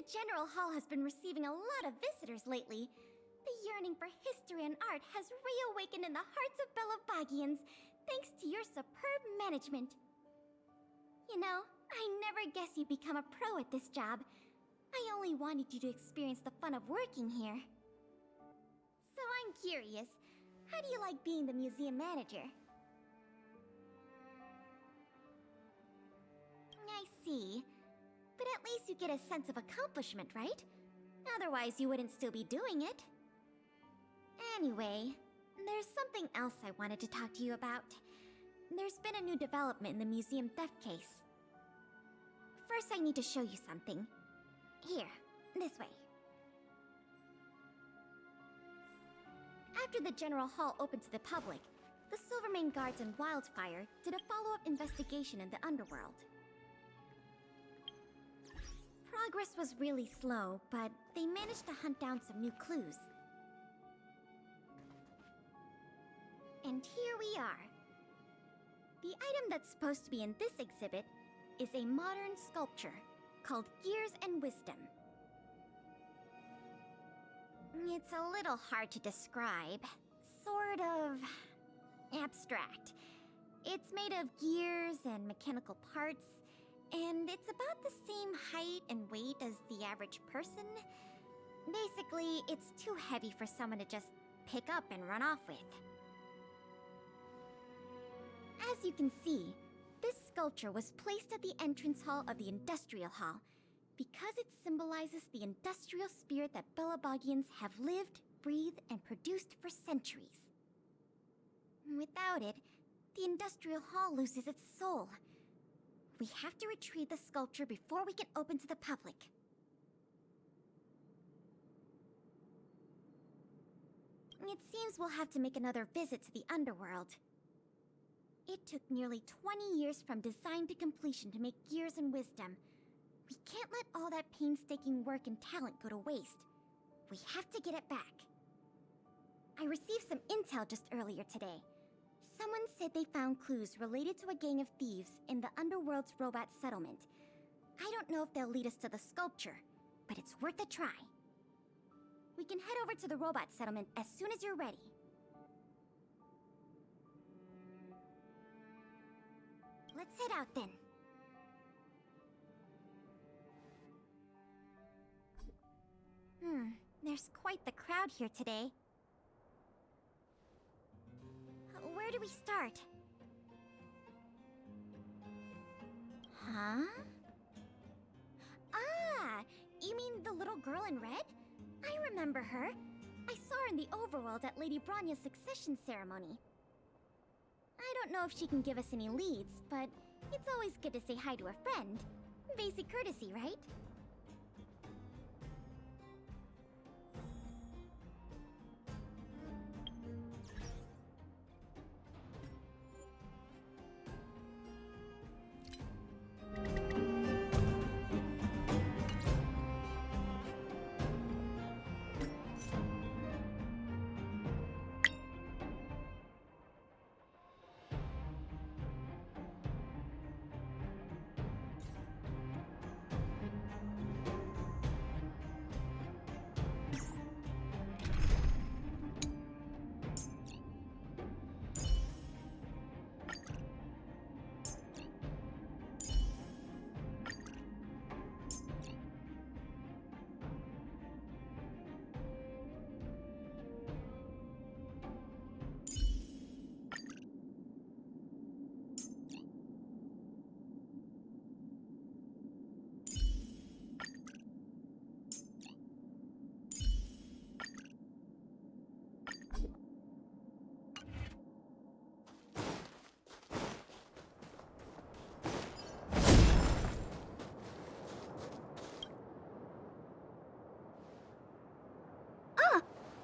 General Hall has been receiving a lot of visitors lately. The yearning for history and art has reawakened in the hearts of Belabagians, thanks to your superb management. You know, I never guessed you'd become a pro at this job. I only wanted you to experience the fun of working here. So I'm curious, how do you like being the museum manager? I see. But at least you get a sense of accomplishment, right? Otherwise, you wouldn't still be doing it. Anyway, there's something else I wanted to talk to you about. There's been a new development in the museum theft case. First, I need to show you something. Here, this way. After the General Hall opened to the public, the Silvermane Guards and Wildfire did a follow-up investigation in the underworld. Progress was really slow, but they managed to hunt down some new clues. And here we are. The item that's supposed to be in this exhibit is a modern sculpture called Gears and Wisdom. It's a little hard to describe. Sort of abstract. It's made of gears and mechanical parts, and it's about the same height and weight as the average person. Basically, it's too heavy for someone to just pick up and run off with. As you can see, this sculpture was placed at the entrance hall of the Industrial Hall because it symbolizes the industrial spirit that Belabagians have lived, breathed, and produced for centuries. Without it, the Industrial Hall loses its soul. We have to retrieve the sculpture before we can open to the public. It seems we'll have to make another visit to the underworld. It took nearly 20 years from design to completion to make Gears and Wisdom. We can't let all that painstaking work and talent go to waste. We have to get it back. I received some intel just earlier today. Someone said they found clues related to a gang of thieves in the underworld's robot settlement. I don't know if they'll lead us to the sculpture, but it's worth a try. We can head over to the robot settlement as soon as you're ready. Let's head out then. There's quite the crowd here today. Where do we start? Huh? Ah! You mean the little girl in red? I remember her. I saw her in the overworld at Lady Bronya's succession ceremony. I don't know if she can give us any leads, but it's always good to say hi to a friend. Basic courtesy, right?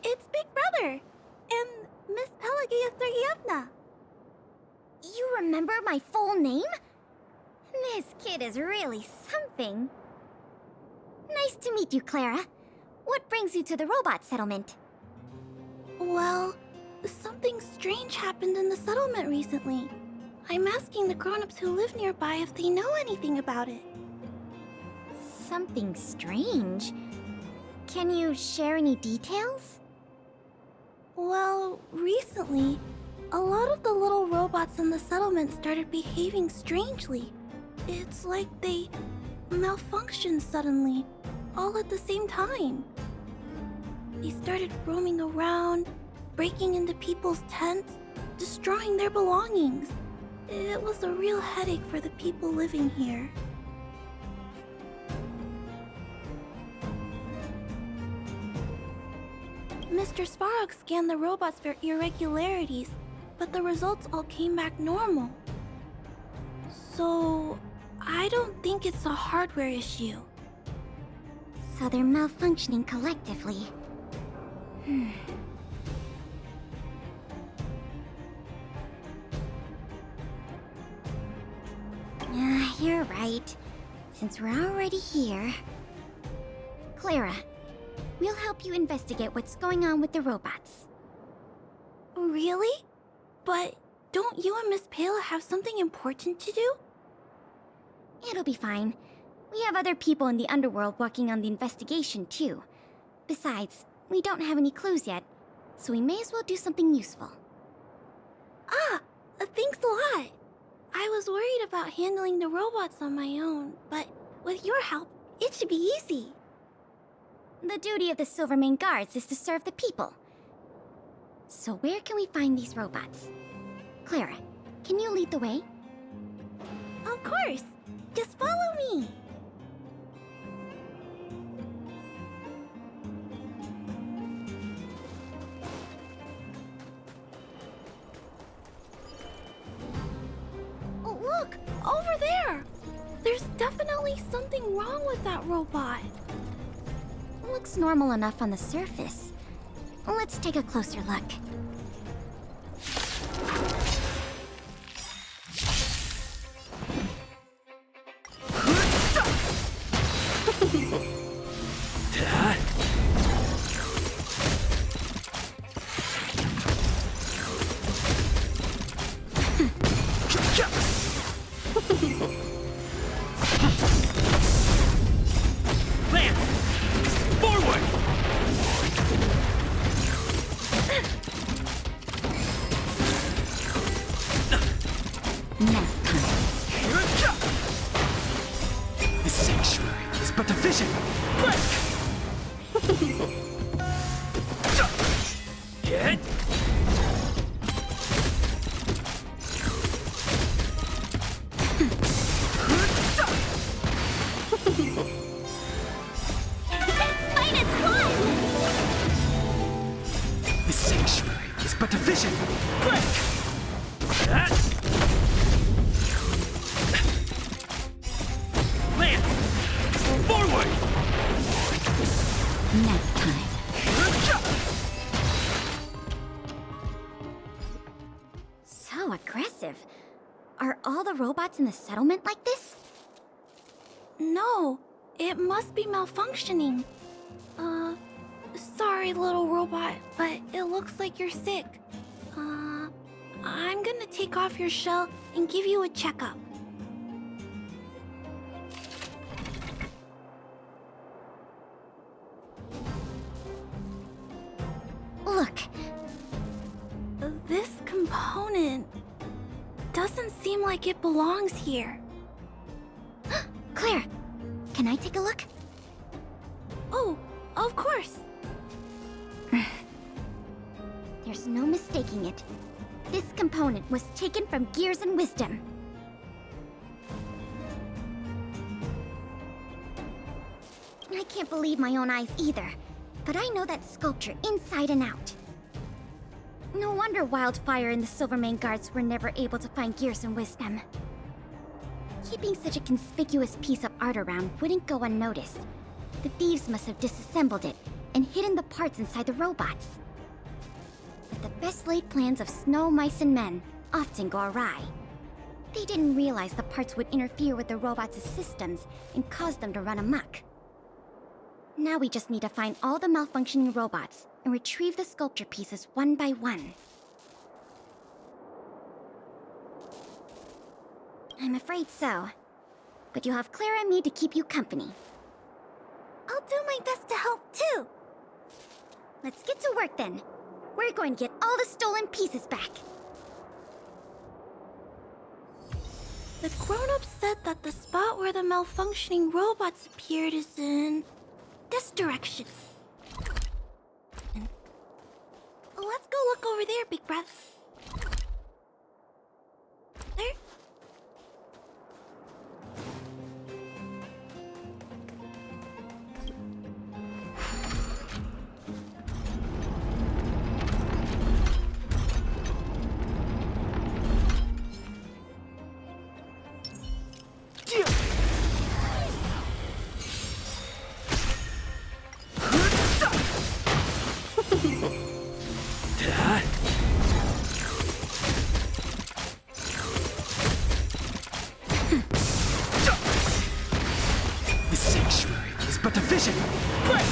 It's Big Brother! And Miss Pelagia Sergeyevna! You remember my full name? This kid is really something. Nice to meet you, Clara. What brings you to the robot settlement? Well, something strange happened in the settlement recently. I'm asking the grown-ups who live nearby if they know anything about it. Something strange? Can you share any details? Well, recently, a lot of the little robots in the settlement started behaving strangely. It's like they malfunctioned suddenly, all at the same time. They started roaming around, breaking into people's tents, destroying their belongings. It was a real headache for the people living here. Mr. Svarog scanned the robots for irregularities, but the results all came back normal. So, I don't think it's a hardware issue. So they're malfunctioning collectively. You're right. Since we're already here... Clara, we'll help you investigate what's going on with the robots. Really? But don't you and Miss Pala have something important to do? It'll be fine. We have other people in the underworld working on the investigation, too. Besides, we don't have any clues yet, so we may as well do something useful. Thanks a lot. I was worried about handling the robots on my own, but with your help, it should be easy. The duty of the Silvermane Guards is to serve the people. So where can we find these robots? Clara, can you lead the way? Of course. Just follow me. Oh, look! Over there! There's definitely something wrong with that robot. Looks normal enough on the surface. Let's take a closer look. So aggressive. Are all the robots in the settlement like this? No, it must be malfunctioning. Sorry, little robot, but it looks like you're sick. I'm gonna take off your shell and give you a checkup. Look. This component doesn't seem like it belongs here. Claire, can I take a look? Oh, of course. There's no mistaking it. This component was taken from Gears and Wisdom. I can't believe my own eyes either, but I know that sculpture inside and out. No wonder Wildfire and the Silvermane Guards were never able to find Gears and Wisdom. Keeping such a conspicuous piece of art around wouldn't go unnoticed. The thieves must have disassembled it and hidden the parts inside the robots. But the best laid plans of snow, mice, and men often go awry. They didn't realize the parts would interfere with the robots' systems and cause them to run amok. Now we just need to find all the malfunctioning robots and retrieve the sculpture pieces one by one. I'm afraid so. But you'll have Clara and me to keep you company. do my best to help too. Let's get to work then. We're going to get all the stolen pieces back. The grown-ups said that the spot where the malfunctioning robots appeared is in this direction. Let's go look over there, Big Breath. There. The sanctuary is but a vision. Break!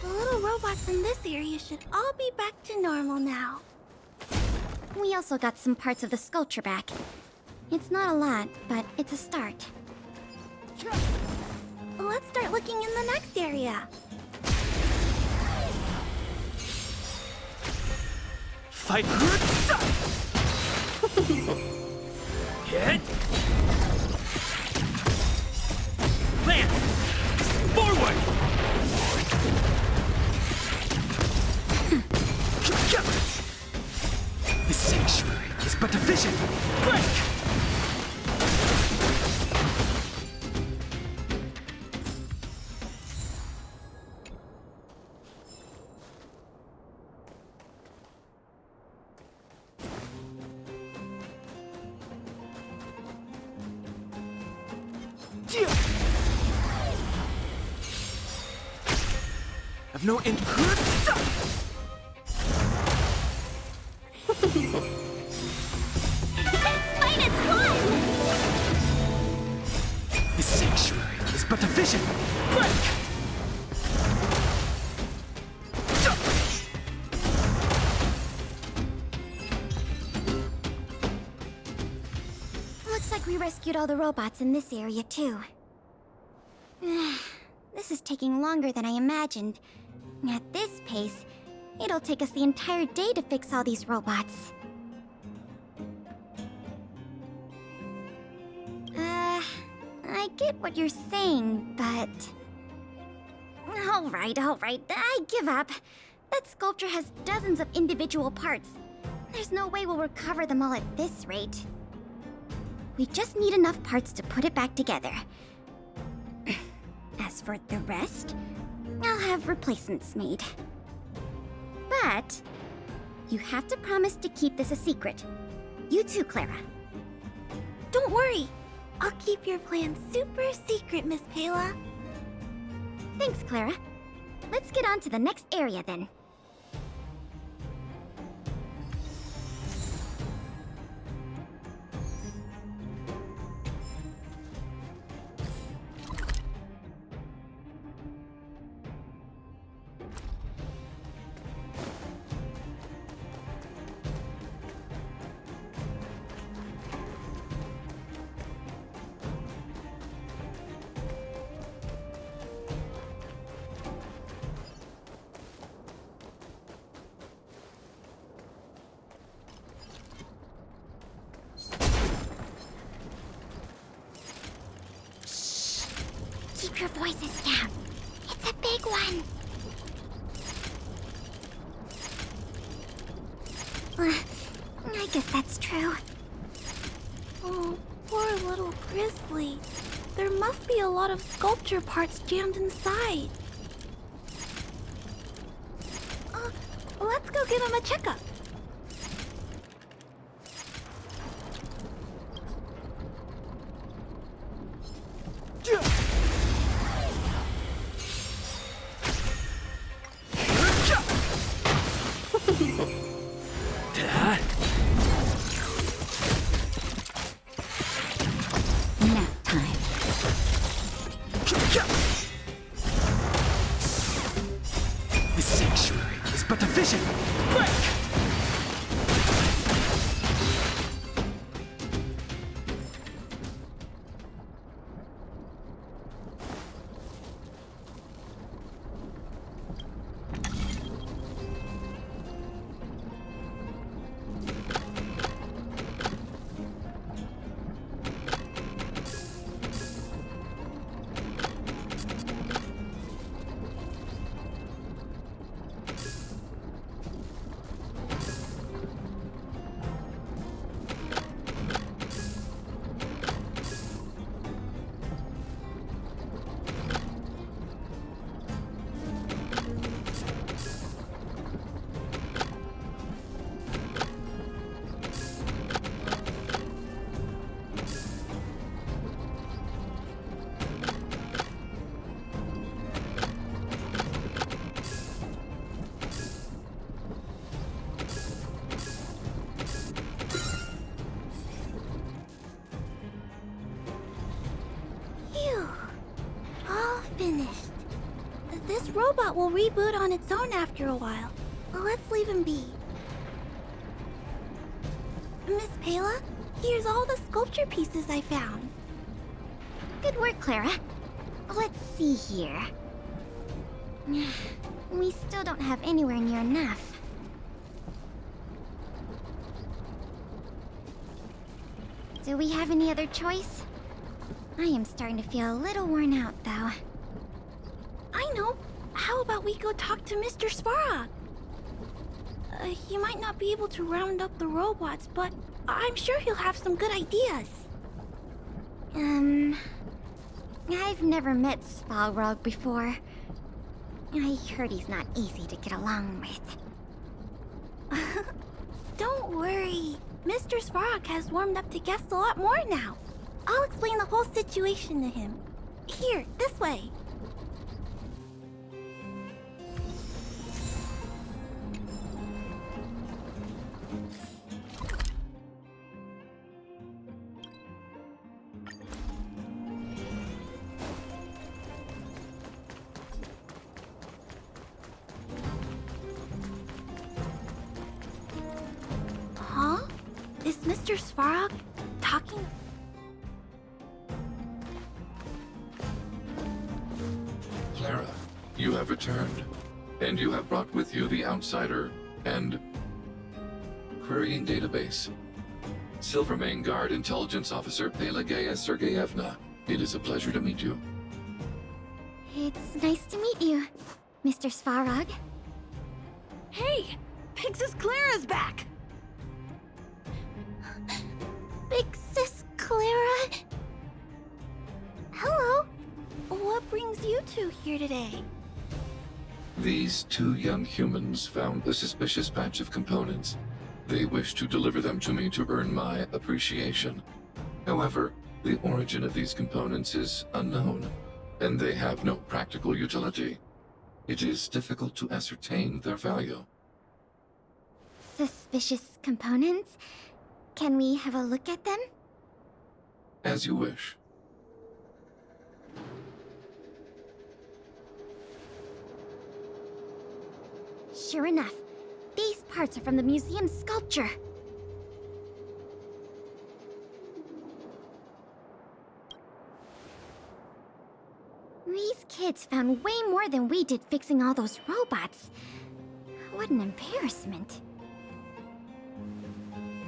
The little robots in this area should all be back to normal now. We also got some parts of the sculpture back. It's not a lot, but it's a start. Let's start looking in the next area. Fight! Hit! Land! Forward! The sanctuary is but a vision. Break! I've no in. Minus one! The sanctuary is but a vision. Break! Looks like we rescued all the robots in this area too. This is taking longer than I imagined. At this pace, it'll take us the entire day to fix all these robots. I get what you're saying, but... Alright, I give up. That sculpture has dozens of individual parts. There's no way we'll recover them all at this rate. We just need enough parts to put it back together. As for the rest, I'll have replacements made. But you have to promise to keep this a secret. You too, Clara. Don't worry. I'll keep your plan super secret, Miss Pela. Thanks, Clara. Let's get on to the next area then. Keep your voices down. It's a big one. I guess that's true. Oh, poor little Grizzly. There must be a lot of sculpture parts jammed inside. Let's go give him a checkup. The sanctuary is but a vision. Break! This robot will reboot on its own after a while. Let's leave him be. Miss Pela, here's all the sculpture pieces I found. Good work, Clara. Let's see here. We still don't have anywhere near enough. Do we have any other choice? I am starting to feel a little worn out, though. I know. How about we go talk to Mr. Svarog? He might not be able to round up the robots, but I'm sure he'll have some good ideas. I've never met Svarog before. I heard he's not easy to get along with. Don't worry. Mr. Svarog has warmed up to guests a lot more now. I'll explain the whole situation to him. Here, this way. Huh? Is Mr. Svarog talking? Clara, you have returned, and you have brought with you the Outsider and Querying Database. Silvermane Guard Intelligence Officer Pelageya Sergeyevna, it is a pleasure to meet you. It's nice to meet you, Mr. Svarog. Hey! Big Sis Clara's back! Big Sis Clara? Hello. What brings you two here today? These two young humans found a suspicious batch of components. They wish to deliver them to me to earn my appreciation. However, the origin of these components is unknown, and they have no practical utility. It is difficult to ascertain their value. Suspicious components? Can we have a look at them? As you wish. Sure enough, these parts are from the museum's sculpture. These kids found way more than we did fixing all those robots. What an embarrassment.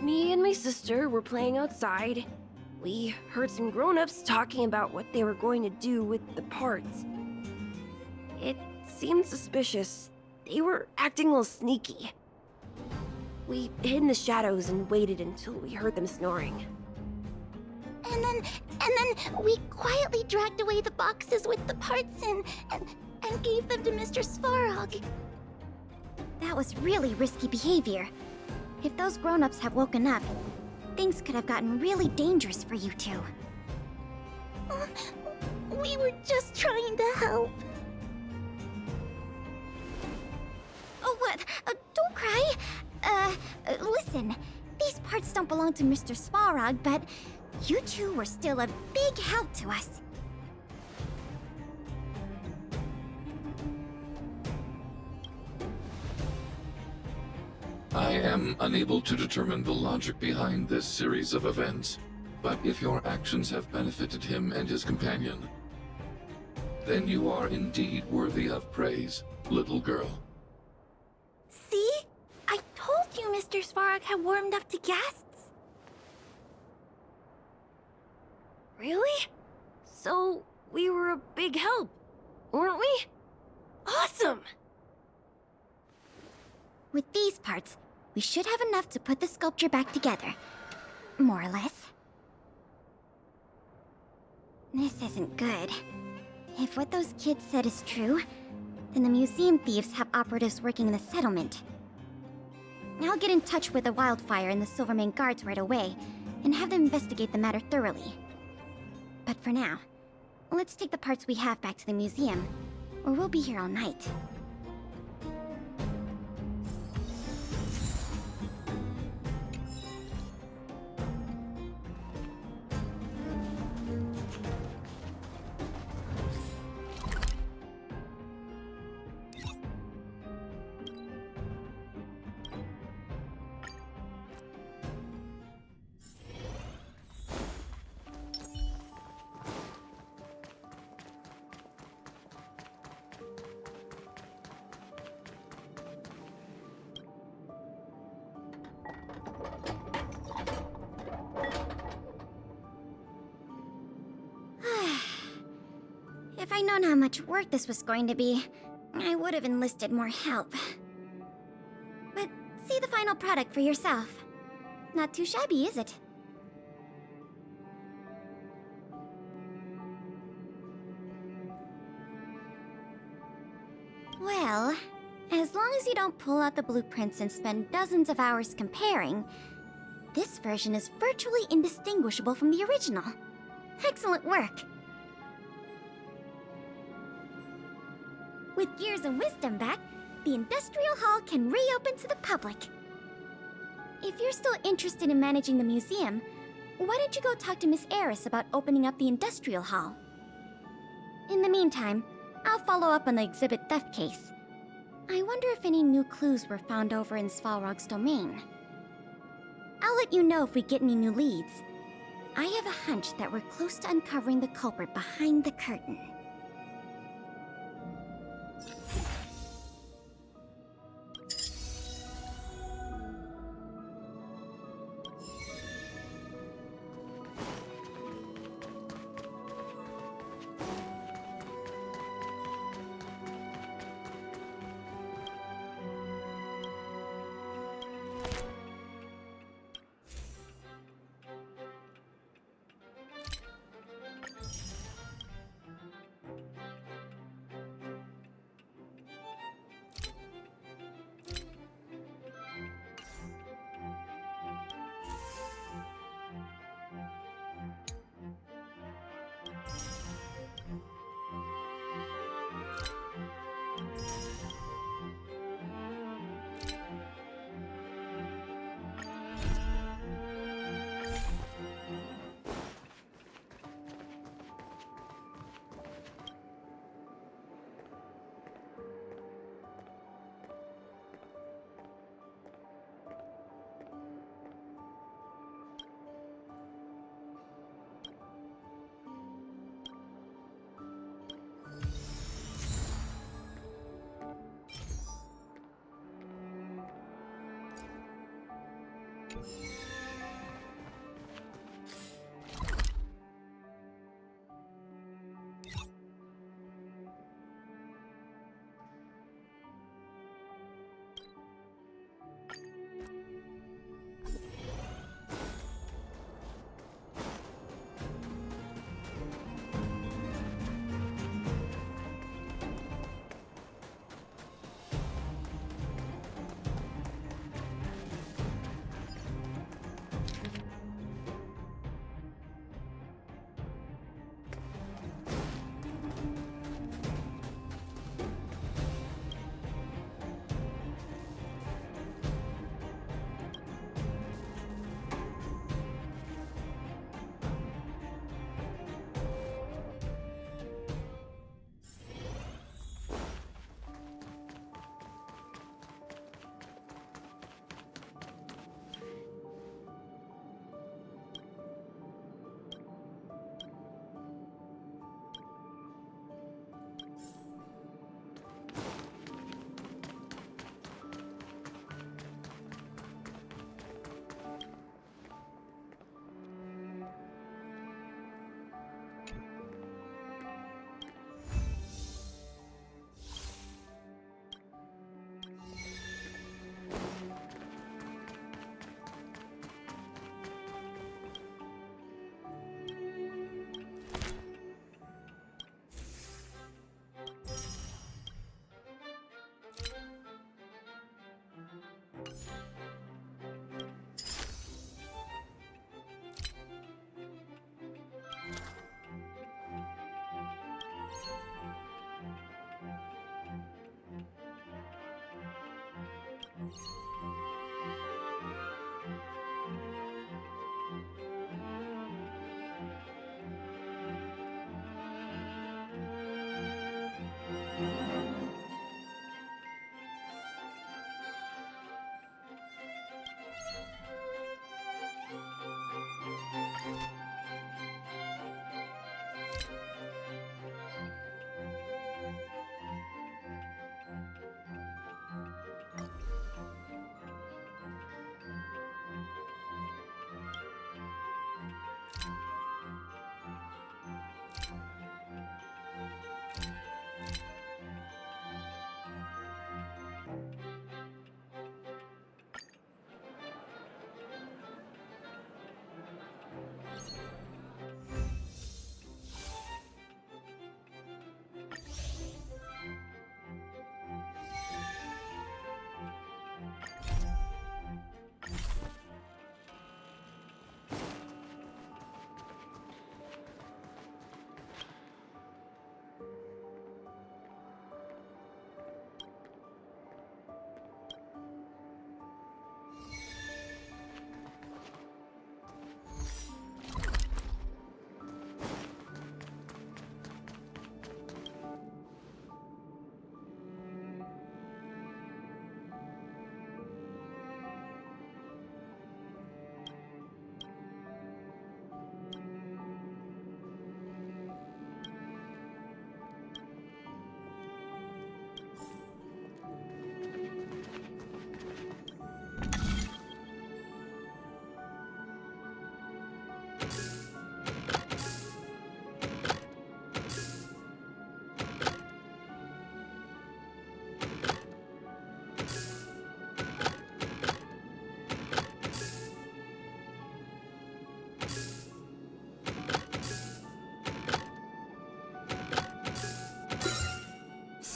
Me and my sister were playing outside. We heard some grown-ups talking about what they were going to do with the parts. It seemed suspicious. They were acting a little sneaky. We hid in the shadows and waited until we heard them snoring. And then we quietly dragged away the boxes with the parts in and gave them to Mr. Svarog. That was really risky behavior. If those grown-ups had woken up, things could have gotten really dangerous for you two. We were just trying to help. Oh, what? Don't cry. Listen. These parts don't belong to Mr. Svarog, but you two were still a big help to us. I am unable to determine the logic behind this series of events, but if your actions have benefited him and his companion, then you are indeed worthy of praise, little girl. See? I told you Mr. Svarog had warmed up to guests. Really? So, we were a big help, weren't we? Awesome! With these parts, we should have enough to put the sculpture back together. More or less. This isn't good. If what those kids said is true, then the museum thieves have operatives working in the settlement. I'll get in touch with the Wildfire and the Silvermane guards right away, and have them investigate the matter thoroughly. But for now, let's take the parts we have back to the museum, or we'll be here all night. If I'd known how much work this was going to be, I would have enlisted more help. But see the final product for yourself. Not too shabby, is it? Well, as long as you don't pull out the blueprints and spend dozens of hours comparing, this version is virtually indistinguishable from the original. Excellent work! With Gears and Wisdom back, the Industrial Hall can reopen to the public. If you're still interested in managing the museum, why don't you go talk to Miss Eris about opening up the Industrial Hall? In the meantime, I'll follow up on the exhibit theft case. I wonder if any new clues were found over in Svalrog's domain. I'll let you know if we get any new leads. I have a hunch that we're close to uncovering the culprit behind the curtain.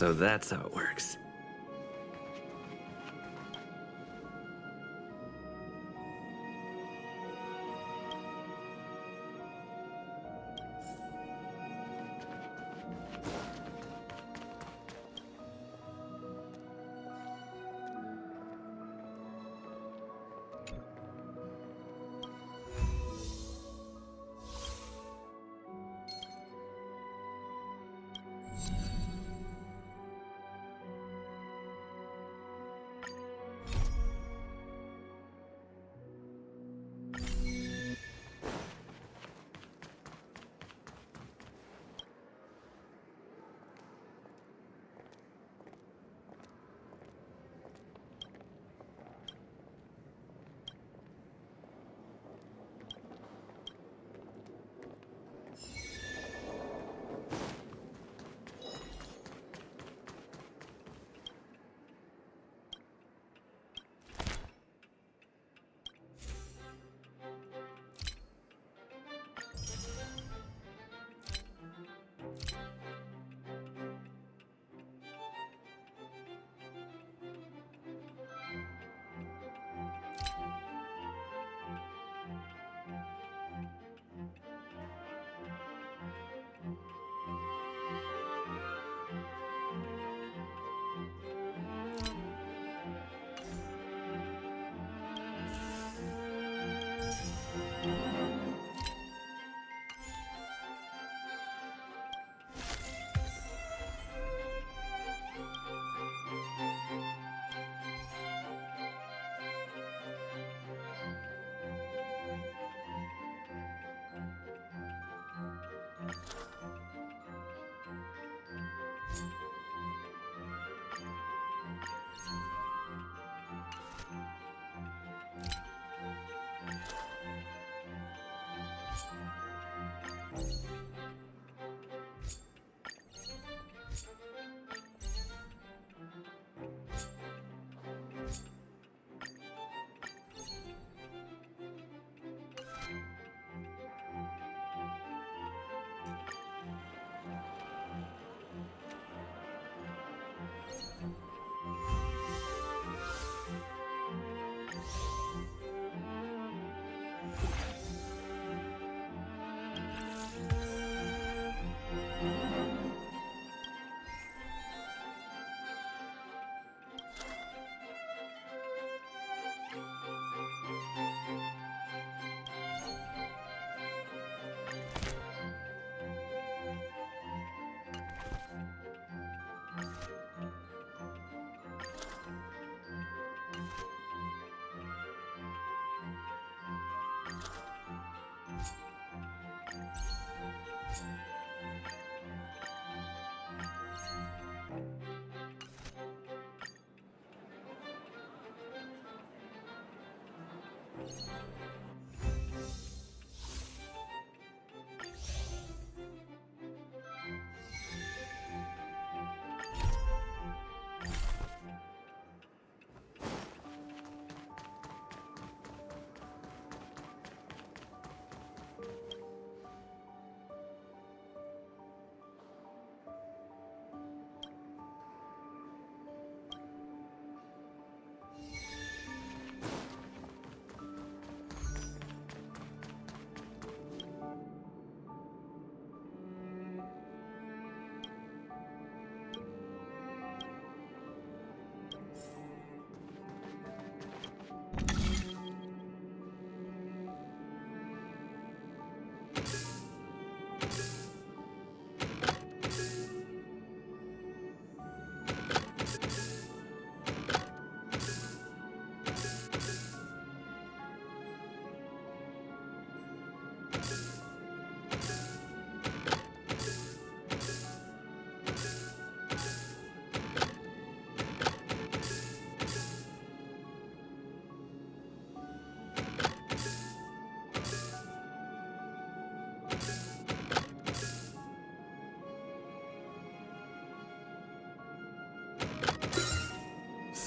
So that's how it works.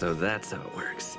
So that's how it works.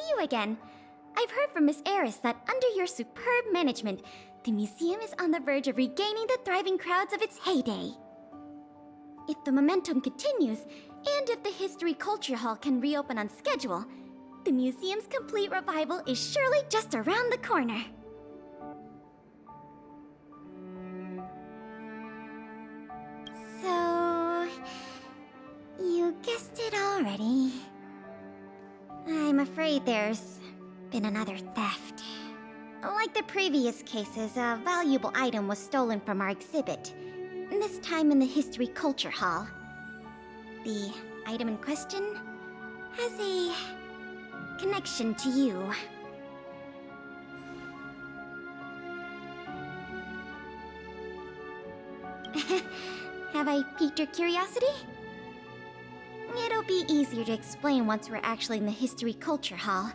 see you again. I've heard from Miss Eris that under your superb management, the museum is on the verge of regaining the thriving crowds of its heyday. If the momentum continues, and if the History Culture Hall can reopen on schedule, the museum's complete revival is surely just around the corner. So... you guessed it already. I'm afraid there's been another theft. Like the previous cases, a valuable item was stolen from our exhibit. This time in the History Culture Hall. The item in question has a connection to you. Have I piqued your curiosity? It'll be easier to explain once we're actually in the History Culture Hall.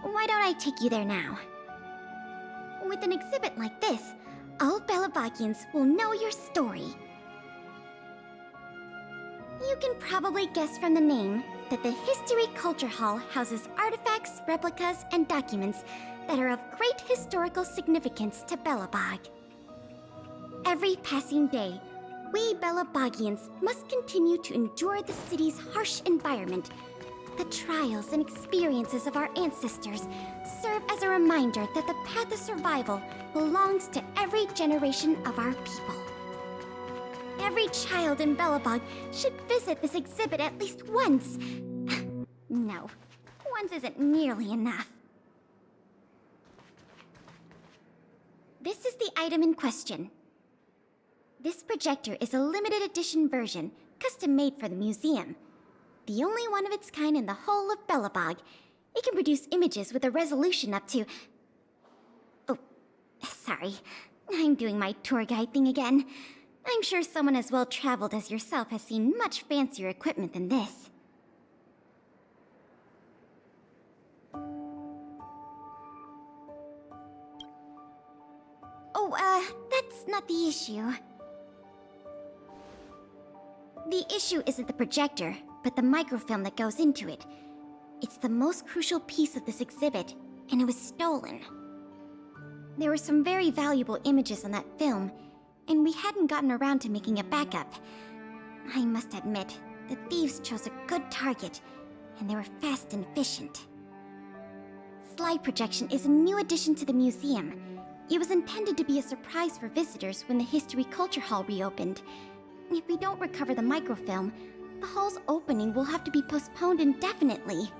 Why don't I take you there now? With an exhibit like this, all Belabagians will know your story. You can probably guess from the name that the History Culture Hall houses artifacts, replicas, and documents that are of great historical significance to Belobog. Every passing day, we Belabagians must continue to endure the city's harsh environment. The trials and experiences of our ancestors serve as a reminder that the path of survival belongs to every generation of our people. Every child in Belobog should visit this exhibit at least once. No, once isn't nearly enough. This is the item in question. This projector is a limited edition version, custom made for the museum. The only one of its kind in the whole of Belobog. It can produce images with a resolution up to... Oh, sorry. I'm doing my tour guide thing again. I'm sure someone as well-traveled as yourself has seen much fancier equipment than this. Oh, that's not the issue. The issue isn't the projector, but the microfilm that goes into it. It's the most crucial piece of this exhibit, and it was stolen. There were some very valuable images on that film, and we hadn't gotten around to making a backup. I must admit, the thieves chose a good target, and they were fast and efficient. Slide projection is a new addition to the museum. It was intended to be a surprise for visitors when the History Culture Hall reopened. If we don't recover the microfilm, the hall's opening will have to be postponed indefinitely.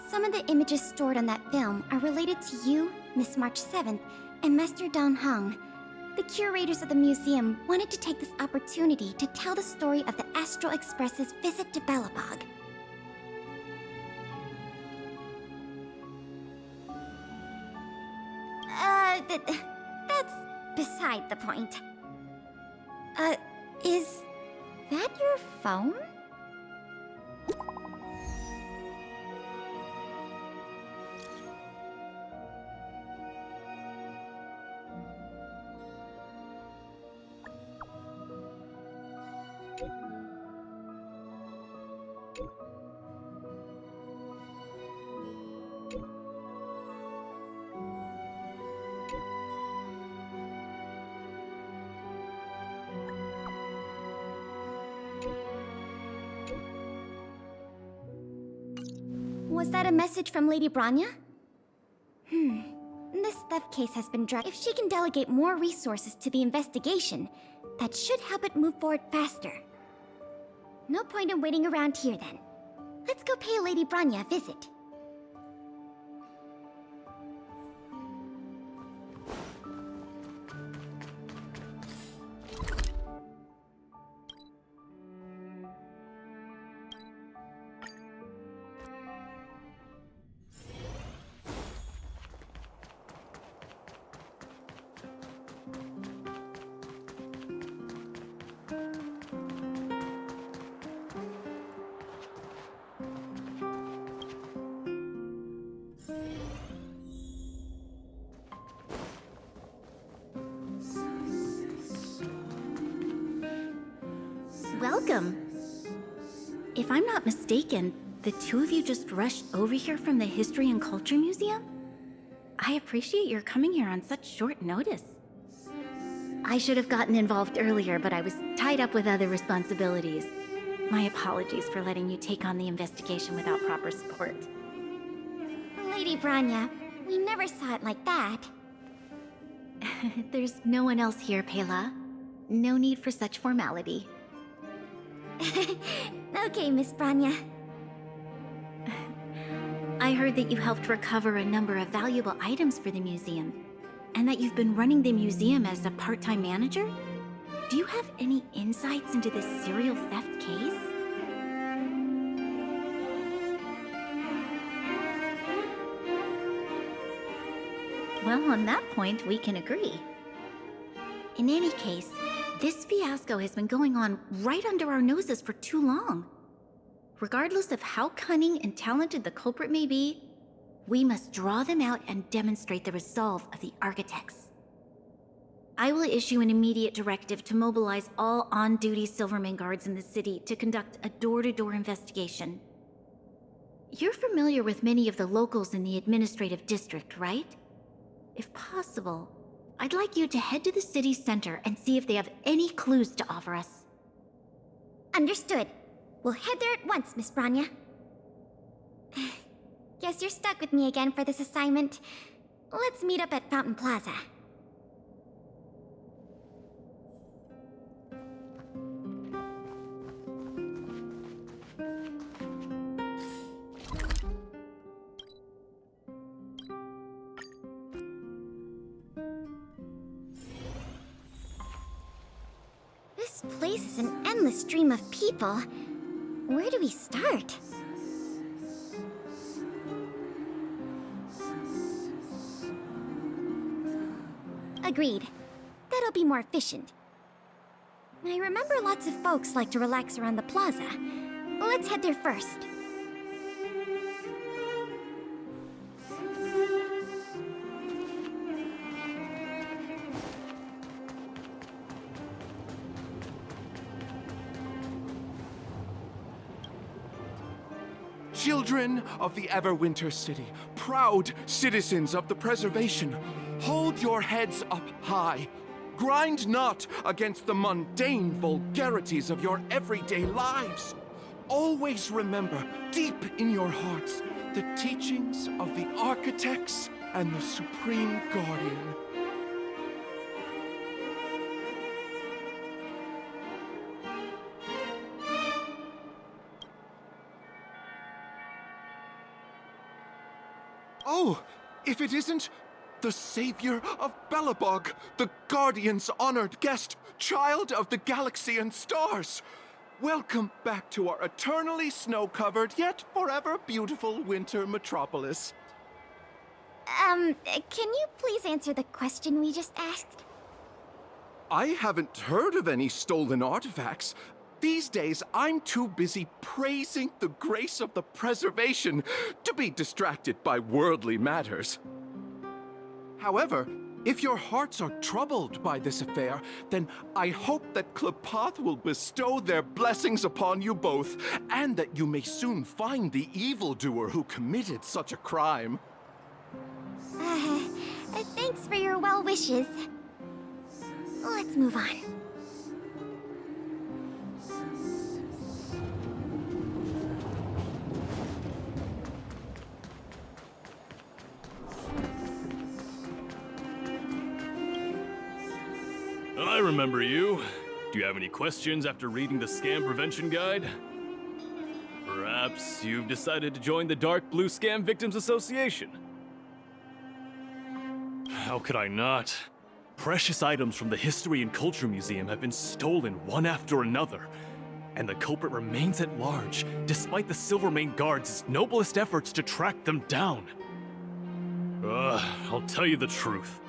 Some of the images stored on that film are related to you, Miss March 7th, and Master Don Hong. The curators of the museum wanted to take this opportunity to tell the story of the Astral Express's visit to Belobog. That's beside the point. Is that your phone? Was that a message from Lady Branya? This theft case has been dropped. If she can delegate more resources to the investigation, that should help it move forward faster. No point in waiting around here then. Let's go pay Lady Branya a visit. Welcome. If I'm not mistaken, the two of you just rushed over here from the History and Culture Museum? I appreciate your coming here on such short notice. I should have gotten involved earlier, but I was tied up with other responsibilities. My apologies for letting you take on the investigation without proper support. Lady Branya, we never saw it like that. There's no one else here, Pela. No need for such formality. Okay, Miss Branya. I heard that you helped recover a number of valuable items for the museum, and that you've been running the museum as a part-time manager? Do you have any insights into this serial theft case? Well, on that point, we can agree. In any case, this fiasco has been going on right under our noses for too long. Regardless of how cunning and talented the culprit may be, we must draw them out and demonstrate the resolve of the architects. I will issue an immediate directive to mobilize all on-duty Silverman guards in the city to conduct a door-to-door investigation. You're familiar with many of the locals in the administrative district, right? If possible, I'd like you to head to the city center and see if they have any clues to offer us. Understood. We'll head there at once, Miss Branya. Guess you're stuck with me again for this assignment. Let's meet up at Fountain Plaza. This place is an endless stream of people. Where do we start? Agreed. That'll be more efficient. I remember lots of folks like to relax around the plaza. Let's head there first. Children of the Everwinter City, proud citizens of the preservation, hold your heads up high. Grind not against the mundane vulgarities of your everyday lives. Always remember, deep in your hearts, the teachings of the architects and the Supreme Guardian. Oh, if it isn't the savior of Belobog, the Guardian's honored guest, child of the galaxy and stars. Welcome back to our eternally snow-covered, yet forever beautiful winter metropolis. Can you please answer the question we just asked? I haven't heard of any stolen artifacts. These days, I'm too busy praising the grace of the preservation to be distracted by worldly matters. However, if your hearts are troubled by this affair, then I hope that Klepoth will bestow their blessings upon you both, and that you may soon find the evildoer who committed such a crime. Thanks for your well wishes. Let's move on. I remember you. Do you have any questions after reading the Scam Prevention Guide? Perhaps you've decided to join the Dark Blue Scam Victims Association? How could I not? Precious items from the History and Culture Museum have been stolen one after another, and the culprit remains at large, despite the Silvermane Guards' noblest efforts to track them down. I'll tell you the truth.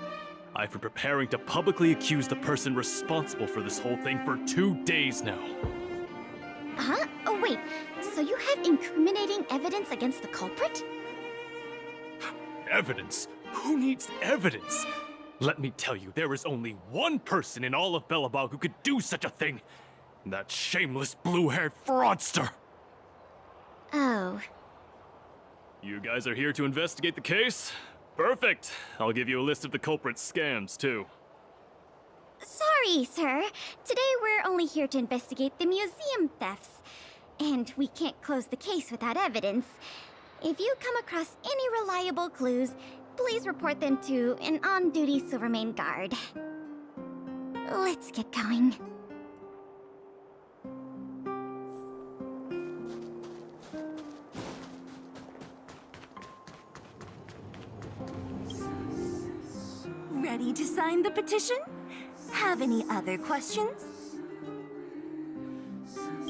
I've been preparing to publicly accuse the person responsible for this whole thing for 2 days now. Huh? Oh, wait. So you have incriminating evidence against the culprit? Evidence? Who needs evidence? Let me tell you, there is only one person in all of Belobog who could do such a thing. That shameless blue-haired fraudster. Oh. You guys are here to investigate the case? Perfect. I'll give you a list of the culprit's scams, too. Sorry, sir. Today we're only here to investigate the museum thefts. And we can't close the case without evidence. If you come across any reliable clues, please report them to an on-duty Silvermane guard. Let's get going. Ready to sign the petition? Have any other questions?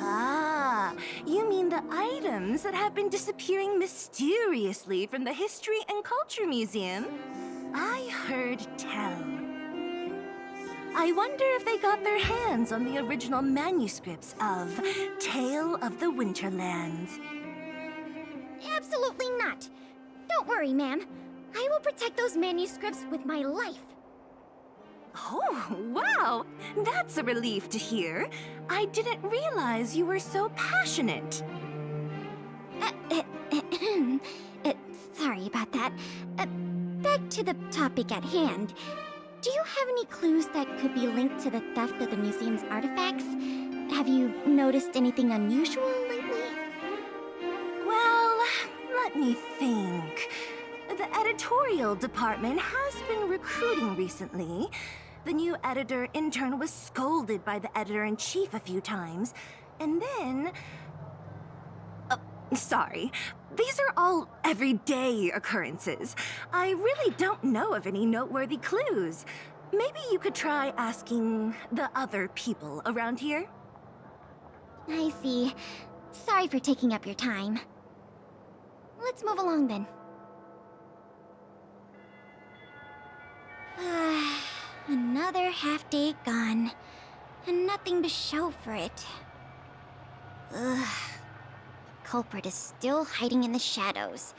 Ah, you mean the items that have been disappearing mysteriously from the History and Culture Museum? I heard tell. I wonder if they got their hands on the original manuscripts of Tale of the Winterlands. Absolutely not. Don't worry, ma'am. I will protect those manuscripts with my life. Oh, wow! That's a relief to hear. I didn't realize you were so passionate. Sorry about that. Back to the topic at hand. Do you have any clues that could be linked to the theft of the museum's artifacts? Have you noticed anything unusual lately? Well, let me think. The editorial department has been recruiting recently. The new editor-intern was scolded by the editor-in-chief a few times, and then... sorry. These are all everyday occurrences. I really don't know of any noteworthy clues. Maybe you could try asking the other people around here? I see. Sorry for taking up your time. Let's move along then. Another half day gone, and nothing to show for it. Ugh. The culprit is still hiding in the shadows.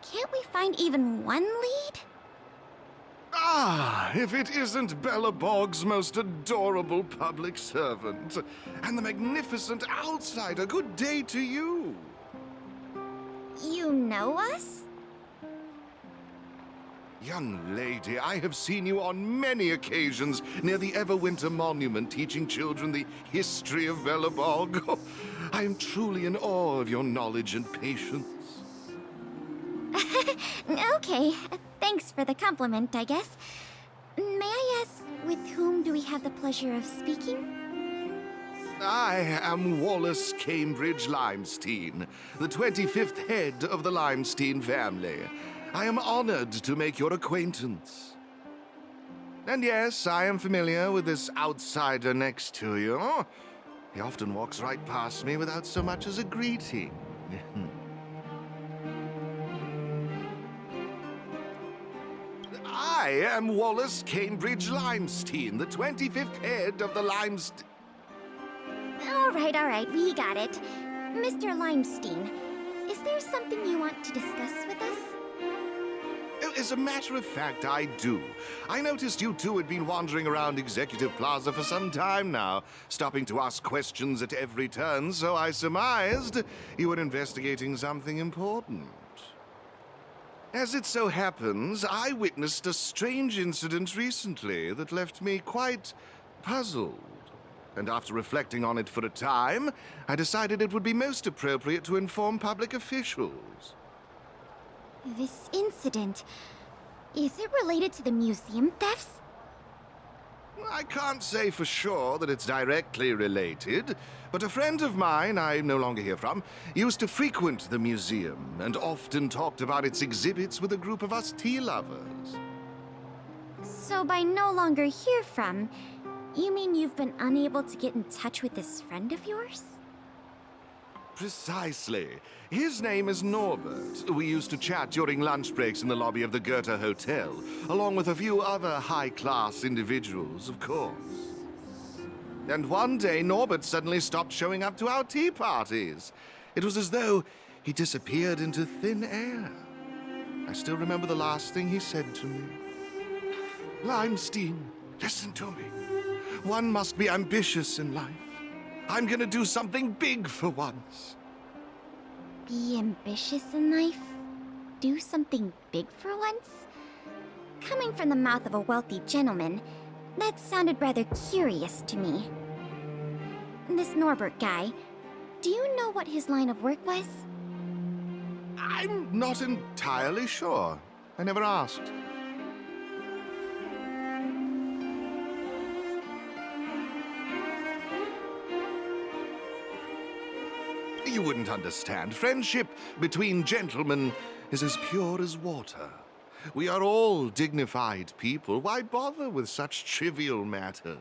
Can't we find even one lead? Ah, if it isn't Bellabog's most adorable public servant, and the magnificent outsider, good day to you. You know us? Young lady, I have seen you on many occasions near the Everwinter Monument teaching children the history of Bellabog. I am truly in awe of your knowledge and patience. Okay, thanks for the compliment, I guess. May I ask, with whom do we have the pleasure of speaking? I am Wallace Cambridge Limestein, the 25th head of the Limestein family. I am honored to make your acquaintance. And yes, I am familiar with this outsider next to you. He often walks right past me without so much as a greeting. I am Wallace Cambridge Limestein, the 25th head of the Limestein... All right, we got it. Mr. Limestein, is there something you want to discuss with us? As a matter of fact, I do. I noticed you two had been wandering around Executive Plaza for some time now, stopping to ask questions at every turn, so I surmised you were investigating something important. As it so happens, I witnessed a strange incident recently that left me quite puzzled. And after reflecting on it for a time, I decided it would be most appropriate to inform public officials. This incident, is it related to the museum thefts? I can't say for sure that it's directly related, but a friend of mine I no longer hear from used to frequent the museum and often talked about its exhibits with a group of us tea lovers. So by no longer hear from, you mean you've been unable to get in touch with this friend of yours? Precisely. His name is Norbert. We used to chat during lunch breaks in the lobby of the Goethe Hotel, along with a few other high-class individuals, of course. And one day, Norbert suddenly stopped showing up to our tea parties. It was as though he disappeared into thin air. I still remember the last thing he said to me. Limestein, listen to me. One must be ambitious in life. I'm gonna do something big for once. Be ambitious in life? Do something big for once? Coming from the mouth of a wealthy gentleman, that sounded rather curious to me. This Norbert guy, do you know what his line of work was? I'm not entirely sure. I never asked. You wouldn't understand. Friendship between gentlemen is as pure as water. We are all dignified people. Why bother with such trivial matters?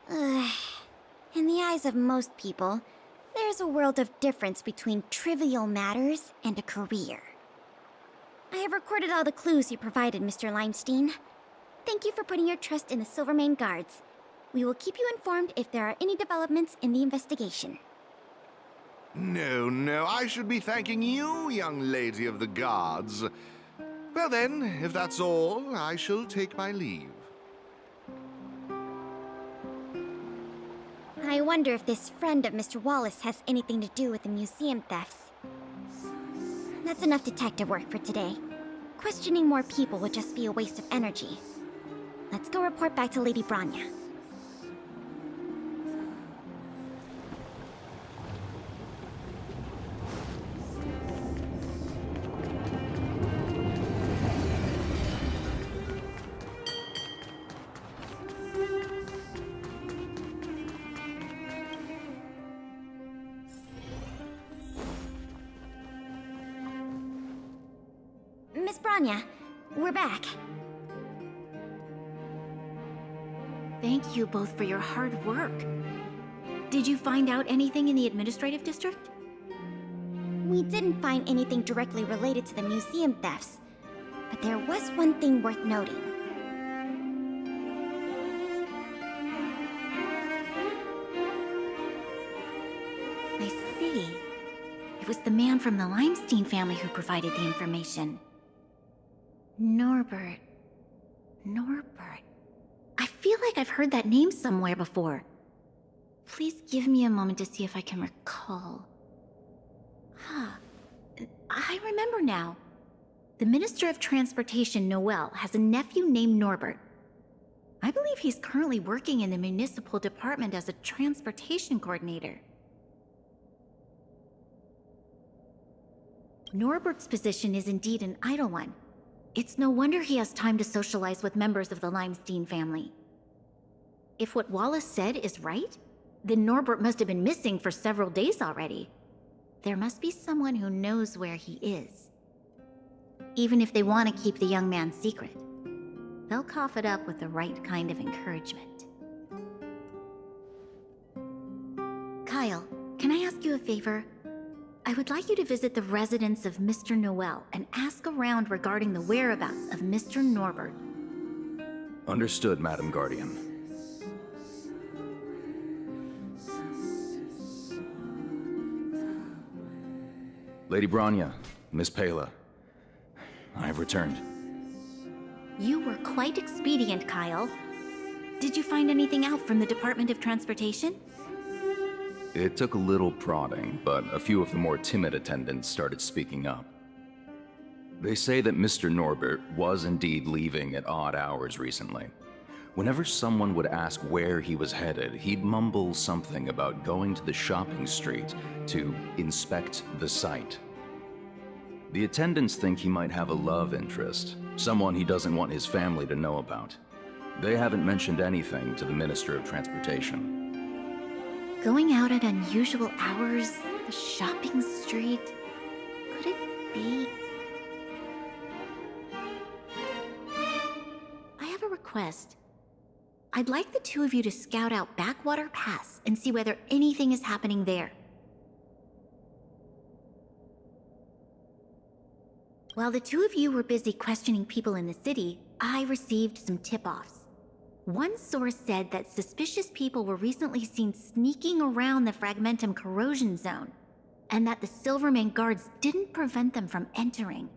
In the eyes of most people, there's a world of difference between trivial matters and a career. I have recorded all the clues you provided, Mr. Limestein. Thank you for putting your trust in the Silvermane Guards. We will keep you informed if there are any developments in the investigation. No, I should be thanking you, young lady of the guards. Well then, if that's all, I shall take my leave. I wonder if this friend of Mr. Wallace has anything to do with the museum thefts. That's enough detective work for today. Questioning more people would just be a waste of energy. Let's go report back to Lady Branya. Miss Branya, we're back. Thank you both for your hard work. Did you find out anything in the administrative district? We didn't find anything directly related to the museum thefts, but there was one thing worth noting. I see. It was the man from the Limestein family who provided the information. Norbert. I feel like I've heard that name somewhere before. Please give me a moment to see if I can recall. I remember now. The Minister of Transportation, Noel, has a nephew named Norbert. I believe he's currently working in the municipal department as a transportation coordinator. Norbert's position is indeed an idle one. It's no wonder he has time to socialize with members of the Limestein family. If what Wallace said is right, then Norbert must have been missing for several days already. There must be someone who knows where he is. Even if they want to keep the young man secret, they'll cough it up with the right kind of encouragement. Kyle, can I ask you a favor? I would like you to visit the residence of Mr. Noel and ask around regarding the whereabouts of Mr. Norbert. Understood, Madam Guardian. Lady Branya, Miss Pela, I have returned. You were quite expedient, Kyle. Did you find anything out from the Department of Transportation? It took a little prodding, but a few of the more timid attendants started speaking up. They say that Mr. Norbert was indeed leaving at odd hours recently. Whenever someone would ask where he was headed, he'd mumble something about going to the shopping street to inspect the site. The attendants think he might have a love interest, someone he doesn't want his family to know about. They haven't mentioned anything to the Minister of Transportation. Going out at unusual hours, the shopping street, could it be? I have a request. I'd like the two of you to scout out Backwater Pass and see whether anything is happening there. While the two of you were busy questioning people in the city, I received some tip-offs. One source said that suspicious people were recently seen sneaking around the Fragmentum corrosion zone, and that the Silvermane guards didn't prevent them from entering.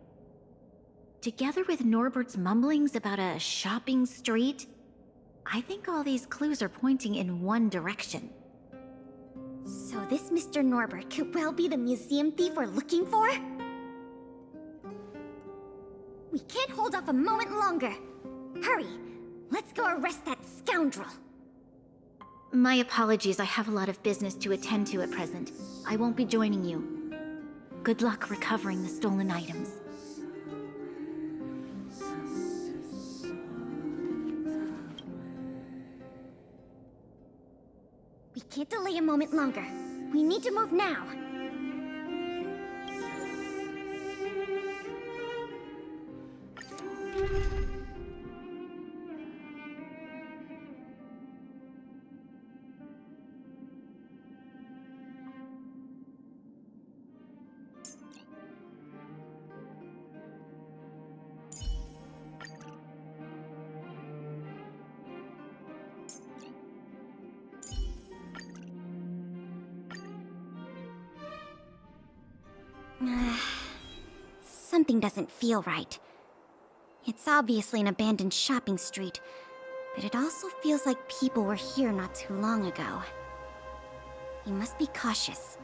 Together with Norbert's mumblings about a shopping street, I think all these clues are pointing in one direction. So this Mr. Norbert could well be the museum thief we're looking for? We can't hold off a moment longer. Hurry! Let's go arrest that scoundrel! My apologies, I have a lot of business to attend to at present. I won't be joining you. Good luck recovering the stolen items. We can't delay a moment longer. We need to move now. Something doesn't feel right. It's obviously an abandoned shopping street, but it also feels like people were here not too long ago. We must be cautious.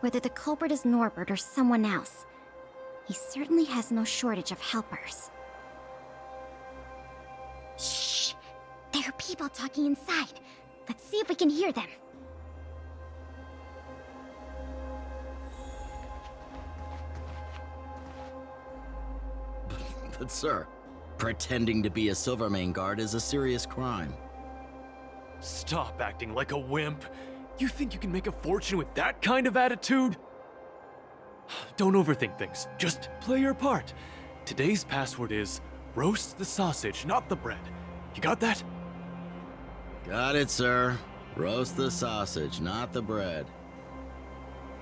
Whether the culprit is Norbert or someone else, he certainly has no shortage of helpers. Shh! There are people talking inside. Let's see if we can hear them. But sir, pretending to be a Silvermane guard is a serious crime. Stop acting like a wimp. You think you can make a fortune with that kind of attitude? Don't overthink things. Just play your part. Today's password is roast the sausage, not the bread. You got that? Got it, sir. Roast the sausage, not the bread.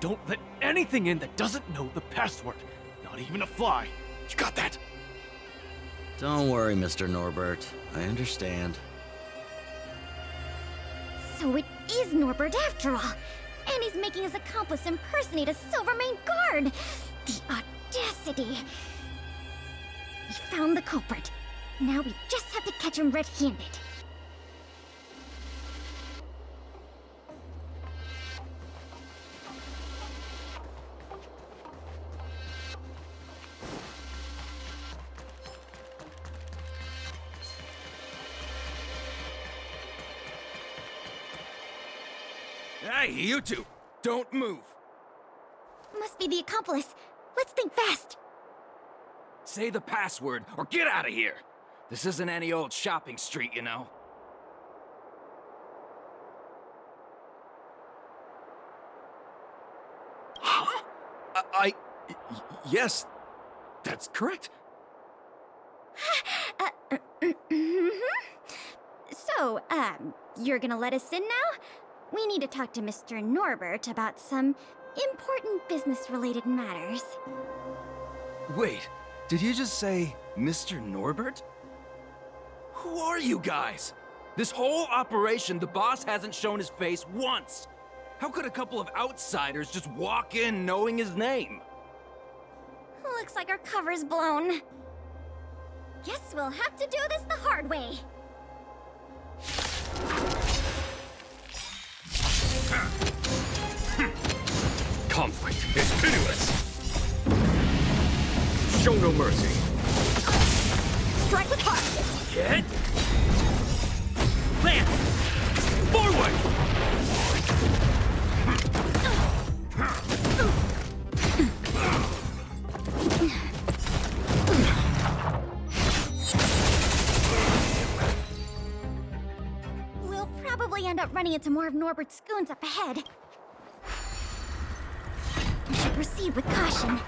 Don't let anything in that doesn't know the password. Not even a fly. You got that? Don't worry, Mr. Norbert. I understand. So it is Norbert after all. And he's making his accomplice impersonate a Silvermane guard. The audacity. We found the culprit. Now we just have to catch him red-handed. Hey, you two! Don't move! Must be the accomplice. Let's think fast. Say the password, or get out of here! This isn't any old shopping street, you know. Huh? Yes, that's correct. So, you're gonna let us in now? We need to talk to Mr. Norbert about some important business-related matters. Wait, did you just say Mr. Norbert? Who are you guys? This whole operation, the boss hasn't shown his face once. How could a couple of outsiders just walk in knowing his name? Looks like our cover's blown. Guess we'll have to do this the hard way. Conflict is pitiless. Show no mercy. Strike with heart. Get. Lance. Forward. We'll probably end up running into more of Norbert's goons up ahead. We should proceed with caution.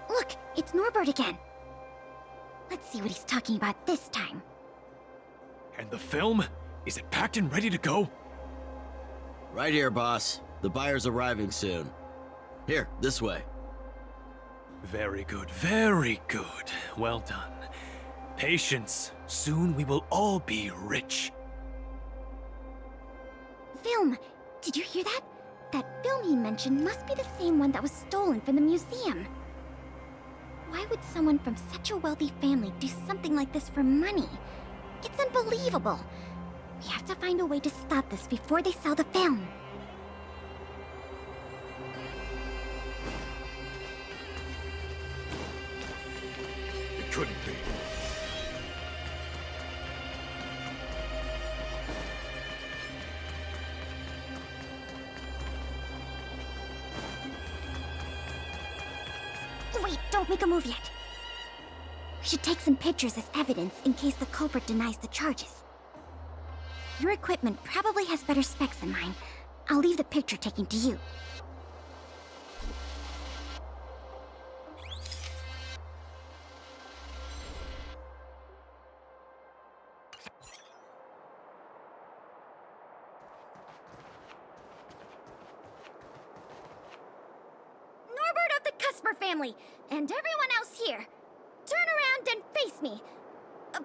Look, it's Norbert again. Let's see what he's talking about this time. And the film? Is it packed and ready to go? Right here, boss. The buyer's arriving soon. Here, this way. Very good, very good. Well done. Patience. Soon we will all be rich. Film, Did you hear that? That film he mentioned must be the same one that was stolen from the museum. Why would someone from such a wealthy family do something like this for money? It's unbelievable. We have to find a way to stop this before they sell the film. It couldn't be. Wait, don't make a move yet. We should take some pictures as evidence in case the culprit denies the charges. Your equipment probably has better specs than mine. I'll leave the picture taking to you. Norbert of the Customer family, and everyone else here, turn around and face me.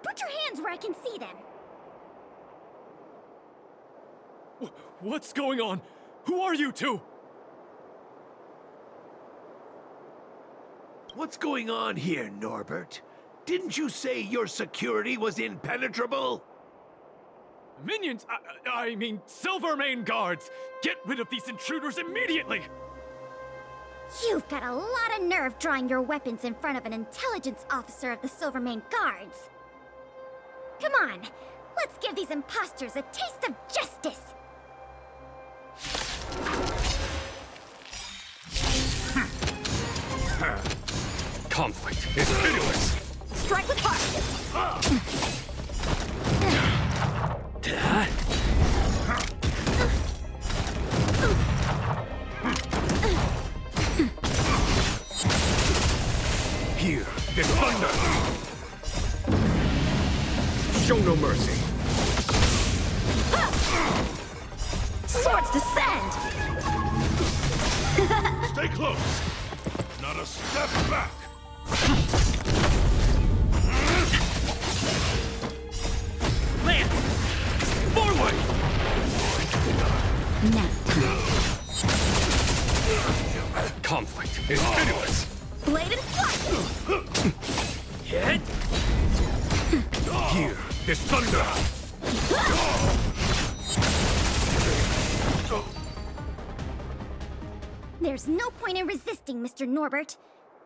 Put your hands where I can see them. What's going on? Who are you two? What's going on here, Norbert? Didn't you say your security was impenetrable? Minions! I mean, Silvermane guards! Get rid of these intruders immediately! You've got a lot of nerve drawing your weapons in front of an intelligence officer of the Silvermane Guards. Come on, let's give these imposters a taste of justice! Conflict is pitiless! Strike with heart! Here, the thunder! Show no mercy! Swords descend! Stay close! Not a step back! Lance! Forward! Now. Conflict is pitiless! Blade and flush! Hit! Here, this thunder! There's no point in resisting, Mr. Norbert.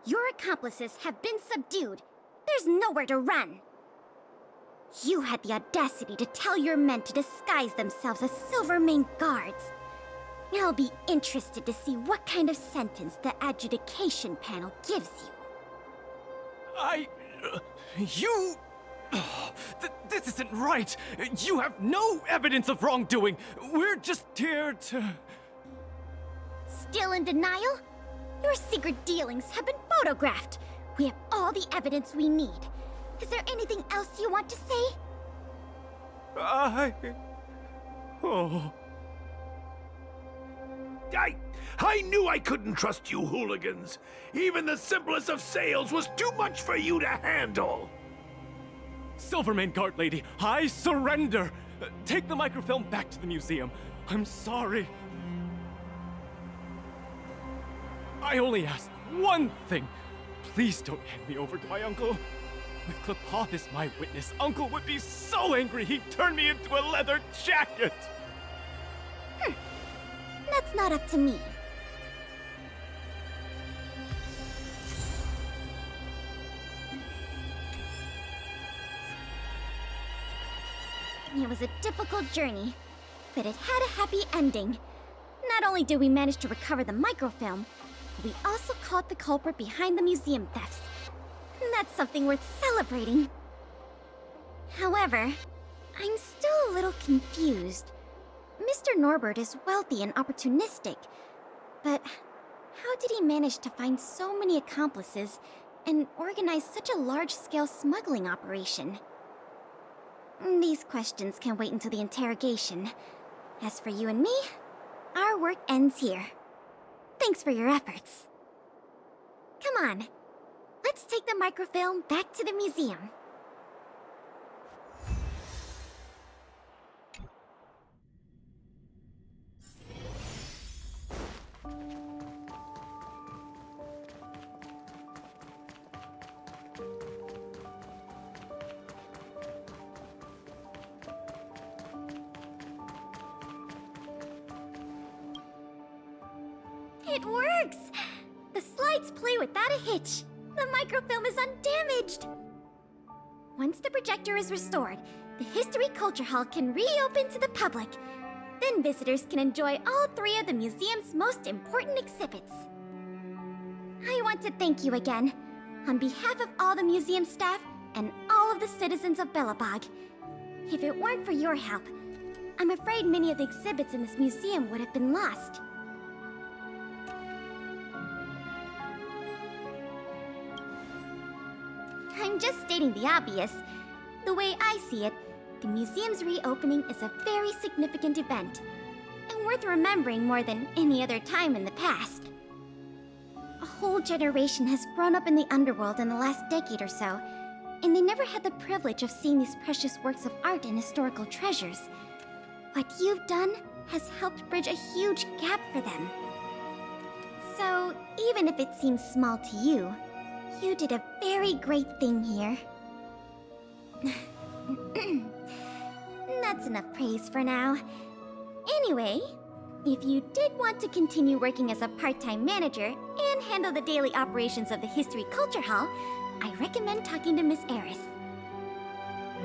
Your accomplices have been subdued. There's nowhere to run. You had the audacity to tell your men to disguise themselves as Silvermane guards. I'll be interested to see what kind of sentence the adjudication panel gives you. You... this isn't right! You have no evidence of wrongdoing! We're just here to... Still in denial? Your secret dealings have been photographed. We have all the evidence we need. Is there anything else you want to say? I knew I couldn't trust you hooligans. Even the simplest of sales was too much for you to handle. Silvermane Guard Lady, I surrender! Take the microfilm back to the museum. I'm sorry. I only ask one thing. Please don't hand me over to my uncle. With Klepoth as my witness, Uncle would be so angry he'd turn me into a leather jacket! That's not up to me. It was a difficult journey, but it had a happy ending. Not only did we manage to recover the microfilm, but we also caught the culprit behind the museum thefts. And that's something worth celebrating. However, I'm still a little confused. Mr. Norbert is wealthy and opportunistic, but how did he manage to find so many accomplices and organize such a large-scale smuggling operation? These questions can wait until the interrogation. As for you and me, our work ends here. Thanks for your efforts. Come on, let's take the microfilm back to the museum. It works! The slides play without a hitch. The microfilm is undamaged. Once the projector is restored, the History Culture Hall can reopen to the public. Then visitors can enjoy all 3 of the museum's most important exhibits. I want to thank you again, on behalf of all the museum staff and all of the citizens of Belobog. If it weren't for your help, I'm afraid many of the exhibits in this museum would have been lost. I'm just stating the obvious. The way I see it, the museum's reopening is a very significant event, and worth remembering more than any other time in the past. A whole generation has grown up in the underworld in the last decade or so, and they never had the privilege of seeing these precious works of art and historical treasures. What you've done has helped bridge a huge gap for them. So, even if it seems small to you, you did a very great thing here. That's enough praise for now. Anyway, if you did want to continue working as a part-time manager and handle the daily operations of the History Culture Hall, I recommend talking to Miss Eris.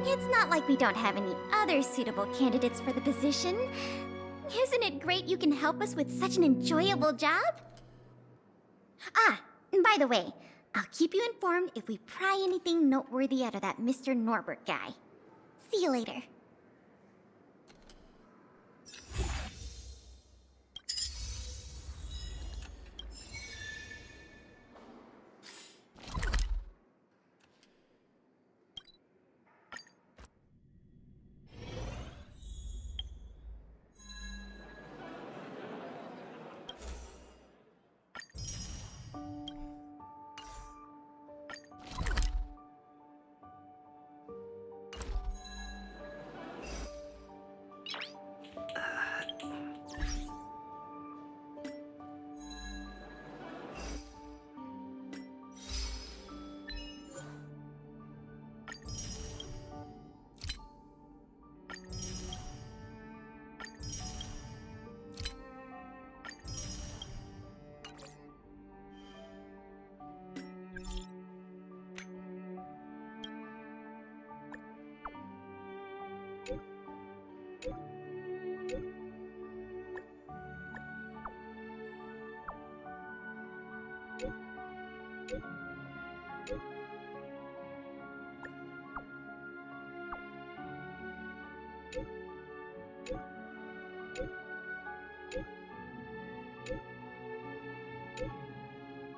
It's not like we don't have any other suitable candidates for the position. Isn't it great you can help us with such an enjoyable job? Ah, and by the way, I'll keep you informed if we pry anything noteworthy out of that Mr. Norbert guy. See you later.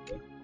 You